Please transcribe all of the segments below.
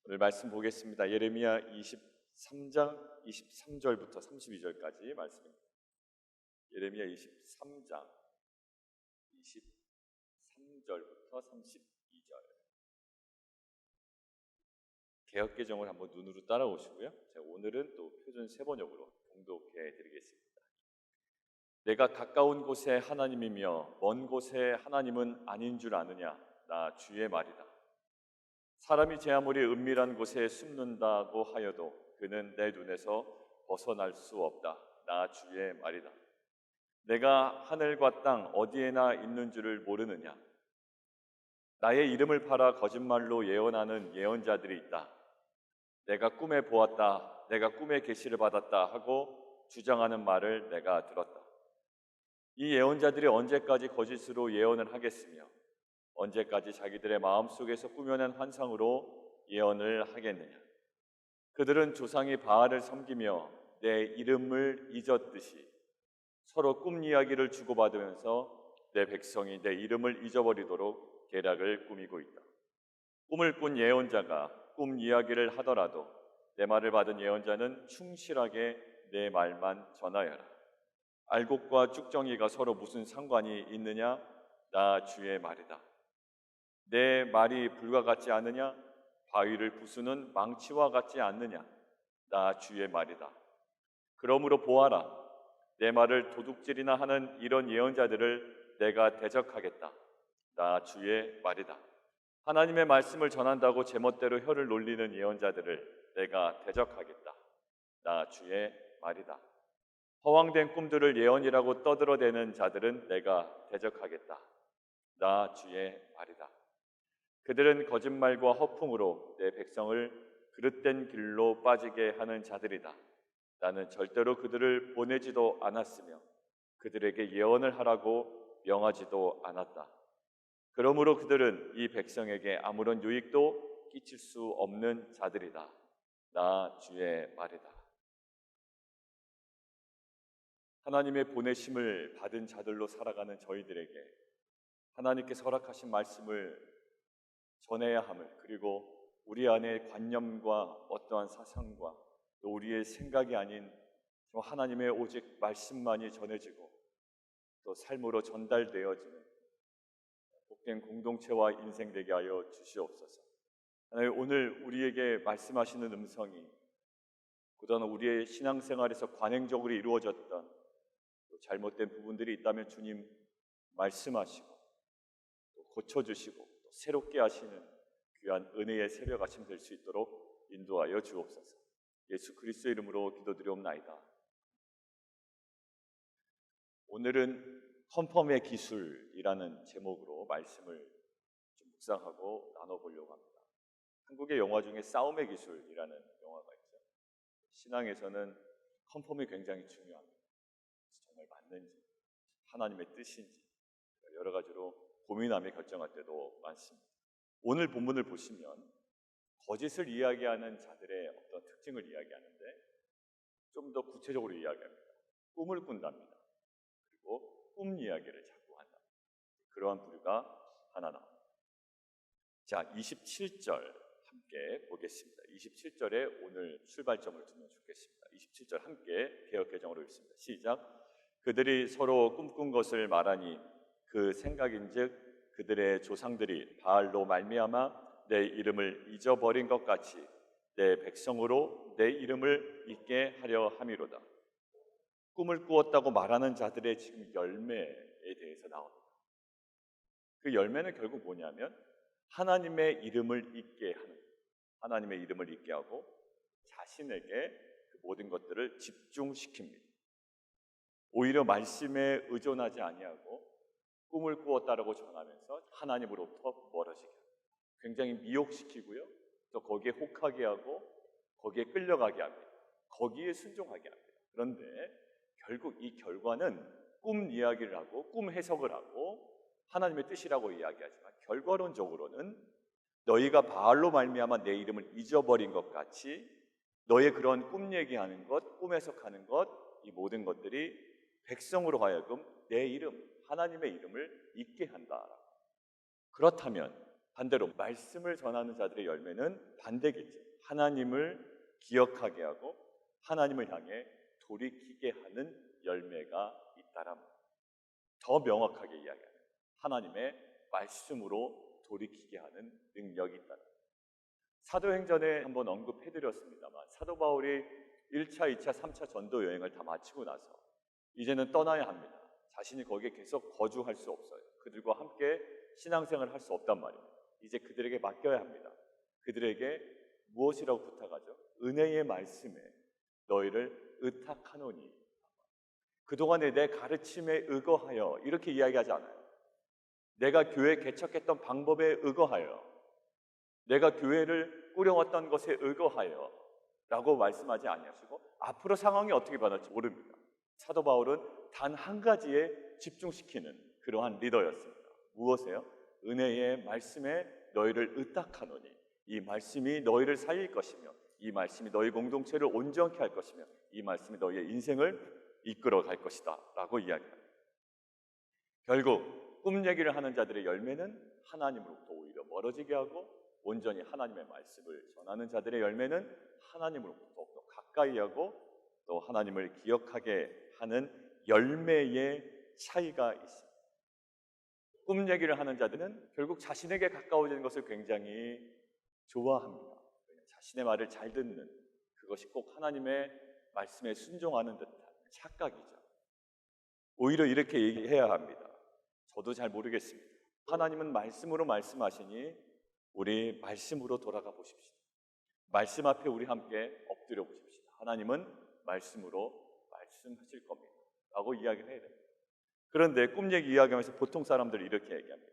오늘 말씀 보겠습니다. 예레미야 23장 23절부터 32절까지 말씀입니다. 예레미야 23장 23절부터 32절. 개역개정을 한번 눈으로 따라오시고요. 제가 오늘은 또 표준 세번역으로 봉독해 드리겠습니다. 내가 가까운 곳에 하나님이며 먼 곳에 하나님은 아닌 줄 아느냐? 나 주의 말이다. 사람이 제 아무리 은밀한 곳에 숨는다고 하여도 그는 내 눈에서 벗어날 수 없다. 나 주의 말이다. 내가 하늘과 땅 어디에나 있는 줄을 모르느냐? 나의 이름을 팔아 거짓말로 예언하는 예언자들이 있다. 내가 꿈에 보았다, 내가 꿈에 계시를 받았다 하고 주장하는 말을 내가 들었다. 이 예언자들이 언제까지 거짓으로 예언을 하겠으며 언제까지 자기들의 마음속에서 꾸며낸 환상으로 예언을 하겠느냐? 그들은 조상이 바알을 섬기며 내 이름을 잊었듯이 서로 꿈 이야기를 주고받으면서 내 백성이 내 이름을 잊어버리도록 계략을 꾸미고 있다. 꿈을 꾼 예언자가 꿈 이야기를 하더라도 내 말을 받은 예언자는 충실하게 내 말만 전하여라. 알곡과 쭉정이가 서로 무슨 상관이 있느냐? 나 주의 말이다. 내 말이 불과 같지 않느냐? 바위를 부수는 망치와 같지 않느냐? 나 주의 말이다. 그러므로 보아라, 내 말을 도둑질이나 하는 이런 예언자들을 내가 대적하겠다. 나 주의 말이다. 하나님의 말씀을 전한다고 제멋대로 혀를 놀리는 예언자들을 내가 대적하겠다. 나 주의 말이다. 허황된 꿈들을 예언이라고 떠들어대는 자들은 내가 대적하겠다. 나 주의 말이다. 그들은 거짓말과 허풍으로 내 백성을 그릇된 길로 빠지게 하는 자들이다. 나는 절대로 그들을 보내지도 않았으며 그들에게 예언을 하라고 명하지도 않았다. 그러므로 그들은 이 백성에게 아무런 유익도 끼칠 수 없는 자들이다. 나 주의 말이다. 하나님의 보내심을 받은 자들로 살아가는 저희들에게 하나님께서 허락하신 말씀을 전해야 함을, 그리고 우리 안의 관념과 어떠한 사상과 또 우리의 생각이 아닌 하나님의 오직 말씀만이 전해지고 또 삶으로 전달되어지는 복된 공동체와 인생 되게 하여 주시옵소서. 하나님, 오늘 우리에게 말씀하시는 음성이 그동안 우리의 신앙생활에서 관행적으로 이루어졌던 또 잘못된 부분들이 있다면 주님 말씀하시고 또 고쳐주시고 또 새롭게 하시는 귀한 은혜의 새벽 아침 될 수 있도록 인도하여 주옵소서. 예수 그리스도의 이름으로 기도드리옵나이다. 오늘은 컨펌의 기술이라는 제목으로 말씀을 좀 묵상하고 나눠보려고 합니다. 한국의 영화 중에 싸움의 기술이라는 영화가 있죠. 신앙에서는 컨펌이 굉장히 중요합니다. 정말 맞는지, 하나님의 뜻인지 여러 가지로 고민하며 결정할 때도 많습니다. 오늘 본문을 보시면 거짓을 이야기하는 자들의 어떤 특징을 이야기하는데 좀 더 구체적으로 이야기합니다. 꿈을 꾼답니다. 그리고 꿈 이야기를 자꾸 한다. 그러한 부류가 하나 나옵니다. 자, 27절 함께 보겠습니다. 27절에 오늘 출발점을 두면 좋겠습니다. 27절 함께 개역개정으로 읽습니다. 시작. 그들이 서로 꿈꾼 것을 말하니 그 생각인즉 그들의 조상들이 바알로 말미암아 내 이름을 잊어버린 것 같이 내 백성으로 내 이름을 잊게 하려 함이로다. 꿈을 꾸었다고 말하는 자들의 지금 열매에 대해서 나옵니다. 그 열매는 결국 뭐냐면 하나님의 이름을 잊게 하는, 하나님의 이름을 잊게 하고 자신에게 그 모든 것들을 집중시킵니다. 오히려 말씀에 의존하지 아니하고 꿈을 꾸었다라고 전하면서 하나님으로부터 멀어지게 합니다. 굉장히 미혹시키고요, 또 거기에 혹하게 하고 거기에 끌려가게 합니다. 거기에 순종하게 합니다. 그런데 결국 이 결과는 꿈 이야기를 하고 꿈 해석을 하고 하나님의 뜻이라고 이야기하지만 결과론적으로는 너희가 바알로 말미암아 내 이름을 잊어버린 것 같이 너의 그런 꿈 얘기하는 것, 꿈 해석하는 것, 이 모든 것들이 백성으로 하여금 내 이름, 하나님의 이름을 잊게 한다. 그렇다면 반대로 말씀을 전하는 자들의 열매는 반대겠죠. 하나님을 기억하게 하고 하나님을 향해 돌이키게 하는 열매가 잇따라 더 명확하게 이야기하는 하나님의 말씀으로 돌이키게 하는 능력이 있다. 사도행전에 한번 언급해드렸습니다만 사도 바울이 1차, 2차, 3차 전도 여행을 다 마치고 나서 이제는 떠나야 합니다. 자신이 거기에 계속 거주할 수 없어요. 그들과 함께 신앙생활을 할 수 없단 말입니다. 이제 그들에게 맡겨야 합니다. 그들에게 무엇이라고 부탁하죠? 은혜의 말씀에 너희를 의탁하노니. 그동안에 내 가르침에 의거하여 이렇게 이야기하지 않아요. 내가 교회 개척했던 방법에 의거하여, 내가 교회를 꾸려왔던 것에 의거하여 라고 말씀하지 아니하시고 앞으로 상황이 어떻게 변할지 모릅니다. 사도 바울은 단 한 가지에 집중시키는 그러한 리더였습니다. 무엇이에요? 은혜의 말씀에 너희를 의탁하노니. 이 말씀이 너희를 살릴 것이며 이 말씀이 너희 공동체를 온전케 할 것이며 이 말씀이 너희의 인생을 이끌어 갈 것이다 라고 이야기합니다. 결국 꿈 얘기를 하는 자들의 열매는 하나님으로부터 오히려 멀어지게 하고 온전히 하나님의 말씀을 전하는 자들의 열매는 하나님으로부터 더욱더 가까이 하고 또 하나님을 기억하게 하는 열매의 차이가 있습니다. 꿈 얘기를 하는 자들은 결국 자신에게 가까워지는 것을 굉장히 좋아합니다. 자신의 말을 잘 듣는 그것이 꼭 하나님의 말씀에 순종하는 듯한 착각이죠. 오히려 이렇게 얘기해야 합니다. 저도 잘 모르겠습니다. 하나님은 말씀으로 말씀하시니 우리 말씀으로 돌아가 보십시다. 말씀 앞에 우리 함께 엎드려 보십시다. 하나님은 말씀으로 말씀하실 겁니다 라고 이야기를 해야 됩니다. 그런데 꿈 얘기 이야기하면서 보통 사람들이 이렇게 얘기합니다.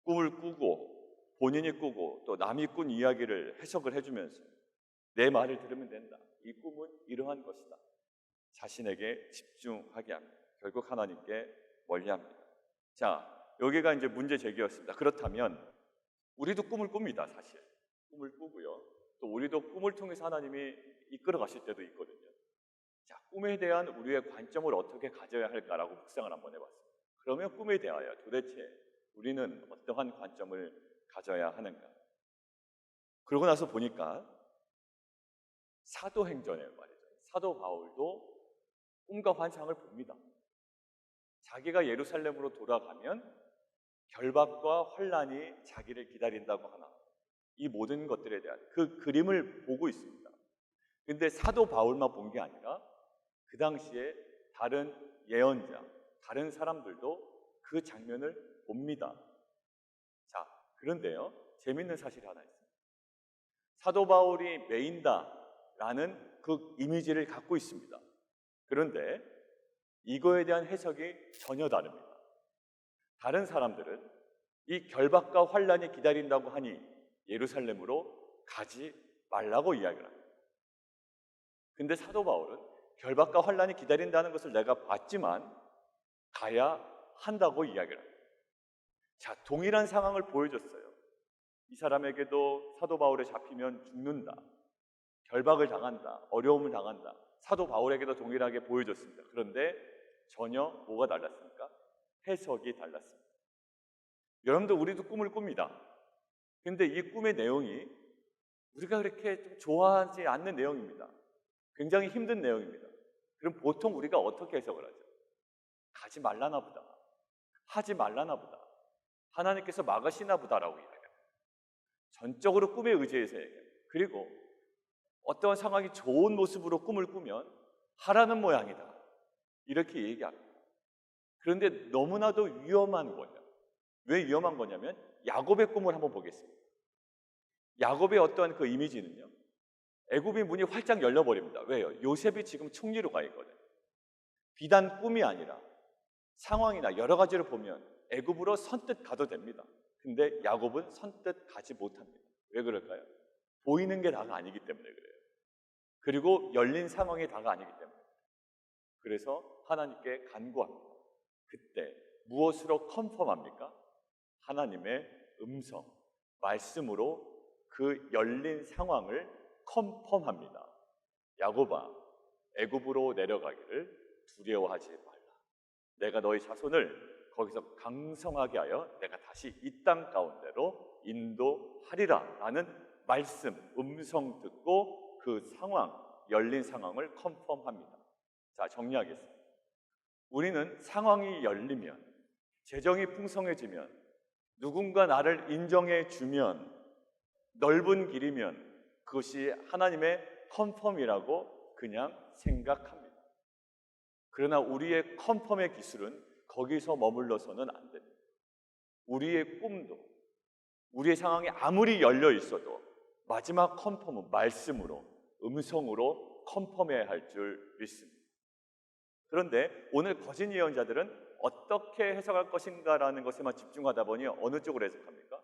꿈을 꾸고 본인이 꾸고 또 남이 꾼 이야기를 해석을 해주면서 내 말을 들으면 된다. 이 꿈은 이러한 것이다. 자신에게 집중하게 합니다. 결국 하나님께 멀리합니다. 자, 여기가 이제 문제 제기였습니다. 그렇다면 우리도 꿈을 꿉니다. 사실 꿈을 꾸고요. 또 우리도 꿈을 통해서 하나님이 이끌어 가실 때도 있거든요. 자, 꿈에 대한 우리의 관점을 어떻게 가져야 할까라고 묵상을 한번 해봤습니다. 그러면 꿈에 대하여 도대체 우리는 어떠한 관점을 가져야 하는가? 그러고 나서 보니까 사도행전에 말이죠. 사도 바울도 꿈과 환상을 봅니다. 자기가 예루살렘으로 돌아가면 결박과 환란이 자기를 기다린다고 하나, 이 모든 것들에 대한 그 그림을 보고 있습니다. 근데 사도 바울만 본 게 아니라 그 당시에 다른 예언자, 다른 사람들도 그 장면을 봅니다. 자, 그런데요, 재밌는 사실이 하나 있습니다. 사도 바울이 메인다라는 그 이미지를 갖고 있습니다. 그런데 이거에 대한 해석이 전혀 다릅니다. 다른 사람들은 이 결박과 환란이 기다린다고 하니 예루살렘으로 가지 말라고 이야기를 합니다. 근데 사도 바울은 결박과 환란이 기다린다는 것을 내가 봤지만 가야 한다고 이야기를 합니다. 자, 동일한 상황을 보여줬어요. 이 사람에게도 사도 바울에 잡히면 죽는다, 결박을 당한다, 어려움을 당한다. 사도 바울에게도 동일하게 보여줬습니다. 그런데 전혀 뭐가 달랐습니까? 해석이 달랐습니다. 여러분들, 우리도 꿈을 꿉니다. 근데 이 꿈의 내용이 우리가 그렇게 좀 좋아하지 않는 내용입니다. 굉장히 힘든 내용입니다. 그럼 보통 우리가 어떻게 해석을 하죠? 가지 말라나 보다, 하지 말라나 보다, 하나님께서 막으시나 보다라고 이야기합니다. 전적으로 꿈에 의지해서 얘기해요. 그리고 어떠한 상황이 좋은 모습으로 꿈을 꾸면 하라는 모양이다, 이렇게 얘기합니다. 그런데 너무나도 위험한 거예요. 왜 위험한 거냐면 야곱의 꿈을 한번 보겠습니다. 야곱의 어떠한 그 이미지는요, 애굽의 문이 활짝 열려버립니다. 왜요? 요셉이 지금 총리로 가 있거든요. 비단 꿈이 아니라 상황이나 여러 가지를 보면 애굽으로 선뜻 가도 됩니다. 근데 야곱은 선뜻 가지 못합니다. 왜 그럴까요? 보이는 게 다가 아니기 때문에 그래요. 그리고 열린 상황이 다가 아니기 때문에. 그래서 하나님께 간구합니다. 그때 무엇으로 컨펌합니까? 하나님의 음성, 말씀으로 그 열린 상황을 컨펌합니다. 야곱아, 애굽으로 내려가기를 두려워하지 말라. 내가 너희 자손을 거기서 강성하게 하여 내가 다시 이 땅 가운데로 인도하리라 라는 말씀, 음성 듣고 그 상황, 열린 상황을 컨펌합니다. 자, 정리하겠습니다. 우리는 상황이 열리면, 재정이 풍성해지면, 누군가 나를 인정해 주면, 넓은 길이면 그것이 하나님의 컨펌이라고 그냥 생각합니다. 그러나 우리의 컨펌의 기술은 거기서 머물러서는 안 됩니다. 우리의 꿈도, 우리의 상황이 아무리 열려 있어도 마지막 컨펌은 말씀으로, 음성으로 컨펌해야 할 줄 믿습니다. 그런데 오늘 거짓 예언자들은 어떻게 해석할 것인가라는 것에만 집중하다 보니 어느 쪽으로 해석합니까?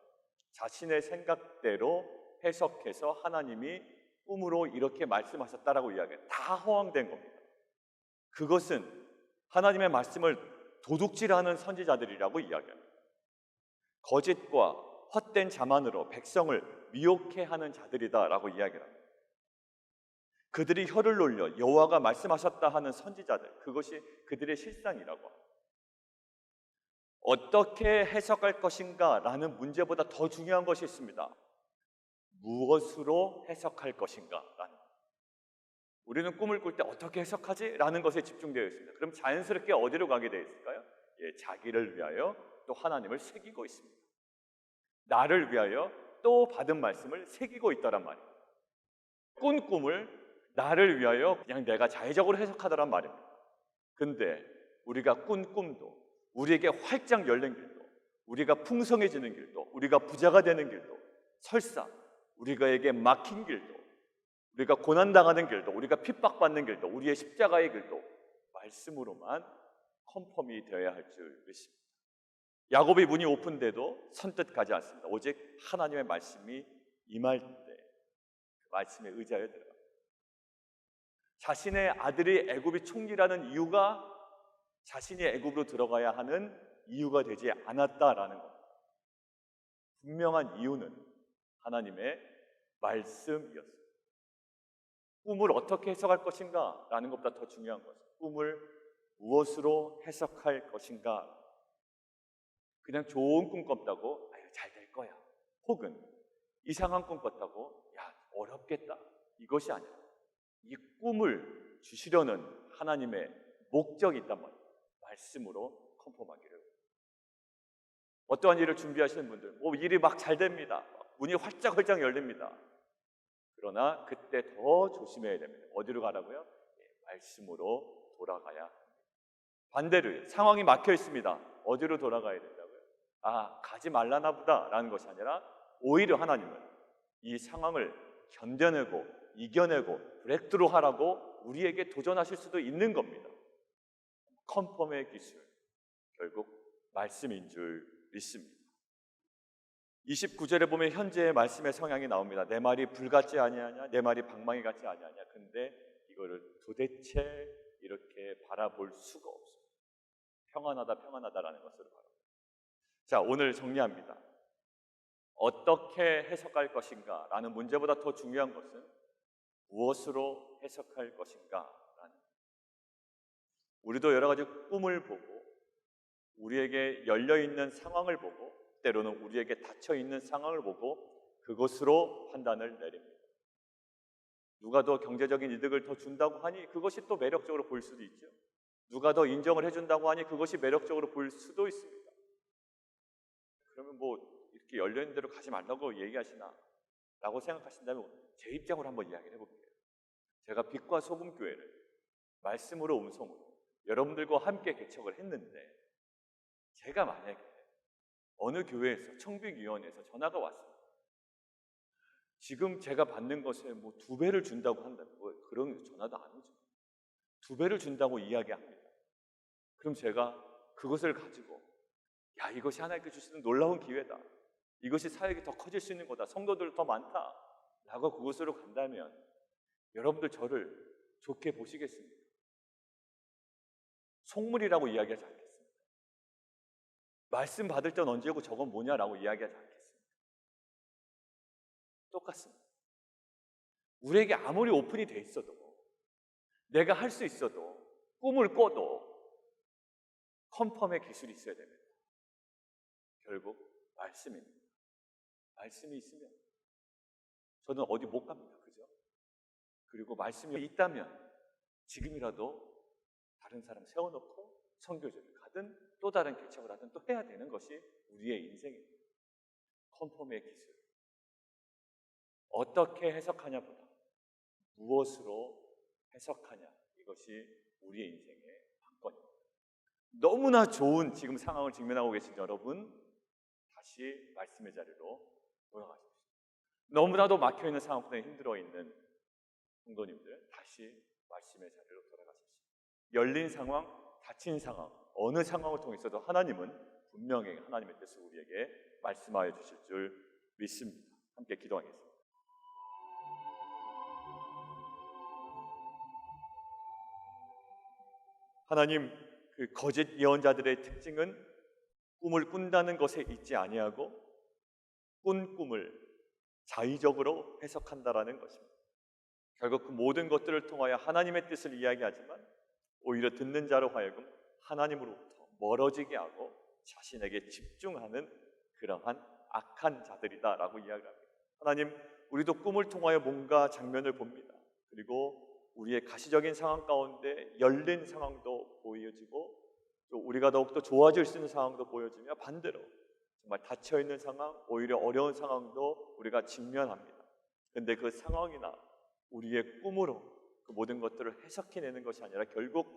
자신의 생각대로 해석해서 하나님이 꿈으로 이렇게 말씀하셨다라고 이야기해요. 다 허황된 겁니다. 그것은 하나님의 말씀을 도둑질하는 선지자들이라고 이야기합니다. 거짓과 헛된 자만으로 백성을 미혹해 하는 자들이다라고 이야기를 합니다. 그들이 혀를 놀려 여호와가 말씀하셨다 하는 선지자들, 그것이 그들의 실상이라고 합니다. 어떻게 해석할 것인가 라는 문제보다 더 중요한 것이 있습니다. 무엇으로 해석할 것인가 라는 것. 우리는 꿈을 꿀 때 어떻게 해석하지? 라는 것에 집중되어 있습니다. 그럼 자연스럽게 어디로 가게 되어 있을까요? 자기를 위하여 또 하나님을 새기고 있습니다. 나를 위하여 또 받은 말씀을 새기고 있다란 말입니다. 꾼 꿈을 나를 위하여 그냥 내가 자의적으로 해석하더란 말입니다. 근데 우리가 꾼 꿈도, 우리에게 활짝 열린 길도, 우리가 풍성해지는 길도, 우리가 부자가 되는 길도, 설사 우리가에게 막힌 길도, 우리가 고난당하는 길도, 우리가 핍박받는 길도, 우리의 십자가의 길도 말씀으로만 컨펌이 되어야 할 줄 믿습니다. 야곱의 문이 오픈돼도 선뜻 가지 않습니다. 오직 하나님의 말씀이 임할 때 그 말씀에 의지하여 들어갑니다. 자신의 아들이 애굽의 총리라는 이유가 자신이 애굽으로 들어가야 하는 이유가 되지 않았다라는 것. 분명한 이유는 하나님의 말씀이었습니다. 꿈을 어떻게 해석할 것인가 라는 것보다 더 중요한 것은 꿈을 무엇으로 해석할 것인가. 그냥 좋은 꿈 꿨다고 잘 될 거야, 혹은 이상한 꿈 꿨다고 야 어렵겠다, 이것이 아니라 이 꿈을 주시려는 하나님의 목적이 있단 말이에요. 말씀으로 컨펌하기를. 어떠한 일을 준비하시는 분들, 일이 막 잘 됩니다. 문이 활짝활짝 열립니다. 그러나 그때 더 조심해야 됩니다. 어디로 가라고요? 말씀으로 돌아가야 합니다. 반대로 상황이 막혀 있습니다. 어디로 돌아가야 된다고요? 가지 말라나 보다 라는 것이 아니라 오히려 하나님은 이 상황을 견뎌내고 이겨내고 브레이크스루 하라고 우리에게 도전하실 수도 있는 겁니다. 컨펌의 기술, 결국 말씀인 줄 믿습니다. 29절에 보면 현재의 말씀의 성향이 나옵니다. 내 말이 불 같지 아니하냐, 내 말이 방망이 같지 아니하냐. 근데 이거를 도대체 이렇게 바라볼 수가 없습니다. 평안하다라는 것으로 바랍니다. 자, 오늘 정리합니다. 어떻게 해석할 것인가 라는 문제보다 더 중요한 것은 무엇으로 해석할 것인가 라는. 우리도 여러 가지 꿈을 보고 우리에게 열려있는 상황을 보고 때로는 우리에게 닫혀있는 상황을 보고 그것으로 판단을 내립니다. 누가 더 경제적인 이득을 더 준다고 하니 그것이 또 매력적으로 보일 수도 있죠. 누가 더 인정을 해준다고 하니 그것이 매력적으로 보일 수도 있습니다. 그러면 이렇게 열려있는 대로 가지 말라고 얘기하시나 라고 생각하신다면 제 입장으로 한번 이야기를 해볼게요. 제가 빛과 소금 교회를 말씀으로 음성으로 여러분들과 함께 개척을 했는데 제가 만약에 어느 교회에서 청빙위원회에서 전화가 왔습니다. 지금 제가 받는 것에 2배를 준다고 한다. 그런 전화도 안 오죠. 2배를 준다고 이야기합니다. 그럼 제가 그것을 가지고 이것이 하나님께 주시는 놀라운 기회다. 이것이 사역이 더 커질 수 있는 거다. 성도들 더 많다. 라고 그것으로 간다면 여러분들 저를 좋게 보시겠습니까? 속물이라고 이야기하지 않겠습니다. 말씀 받을 땐 언제고 저건 뭐냐라고 이야기하지 않겠습니다. 똑같습니다. 우리에게 아무리 오픈이 돼 있어도 내가 할 수 있어도 꿈을 꿔도 컨펌의 기술이 있어야 됩니다. 결국 말씀입니다. 말씀이 있으면 저는 어디 못 갑니다. 그죠? 그리고 말씀이 있다면 지금이라도 다른 사람 세워놓고 선교지를 가든 또 다른 개척을 하든 또 해야 되는 것이 우리의 인생입니다. 컨펌의 기술. 어떻게 해석하냐보다 무엇으로 해석하냐, 이것이 우리의 인생의 관건입니다. 너무나 좋은 지금 상황을 직면하고 계신 여러분, 다시 말씀의 자리로 돌아가십시오. 너무나도 막혀있는 상황 때문에 힘들어 있는 성도님들, 다시 말씀의 자리로 돌아가십시오. 열린 상황, 닫힌 상황, 어느 상황을 통해서도 하나님은 분명히 하나님의 뜻을 우리에게 말씀하여 주실 줄 믿습니다. 함께 기도하겠습니다. 하나님, 그 거짓 예언자들의 특징은 꿈을 꾼다는 것에 있지 아니하고 꾼 꿈을 자의적으로 해석한다라는 것입니다. 결국 그 모든 것들을 통하여 하나님의 뜻을 이야기하지만 오히려 듣는 자로 하여금 하나님으로부터 멀어지게 하고 자신에게 집중하는 그러한 악한 자들이다라고 이야기합니다. 하나님, 우리도 꿈을 통하여 뭔가 장면을 봅니다. 그리고 우리의 가시적인 상황 가운데 열린 상황도 보여지고 또 우리가 더욱더 좋아질 수 있는 상황도 보여지며 반대로 정말 닫혀있는 상황, 오히려 어려운 상황도 우리가 직면합니다. 그런데 그 상황이나 우리의 꿈으로 그 모든 것들을 해석해내는 것이 아니라 결국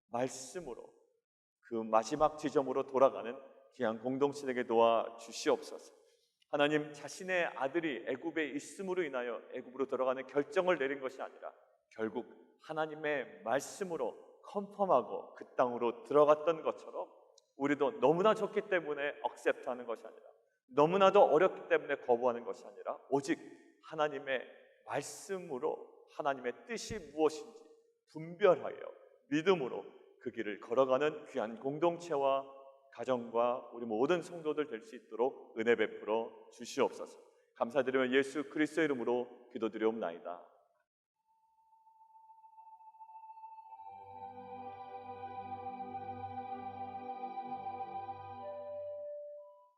말씀으로 그 마지막 지점으로 돌아가는 귀한 공동체에게 도와주시옵소서. 하나님, 자신의 아들이 애굽에 있음으로 인하여 애굽으로 들어가는 결정을 내린 것이 아니라 결국 하나님의 말씀으로 컨펌하고 그 땅으로 들어갔던 것처럼 우리도 너무나 좋기 때문에 억셉트하는 것이 아니라 너무나도 어렵기 때문에 거부하는 것이 아니라 오직 하나님의 말씀으로 하나님의 뜻이 무엇인지 분별하여 믿음으로 그 길을 걸어가는 귀한 공동체와 가정과 우리 모든 성도들 될 수 있도록 은혜 베풀어 주시옵소서. 감사드리며 예수 그리스도의 이름으로 기도드리옵나이다.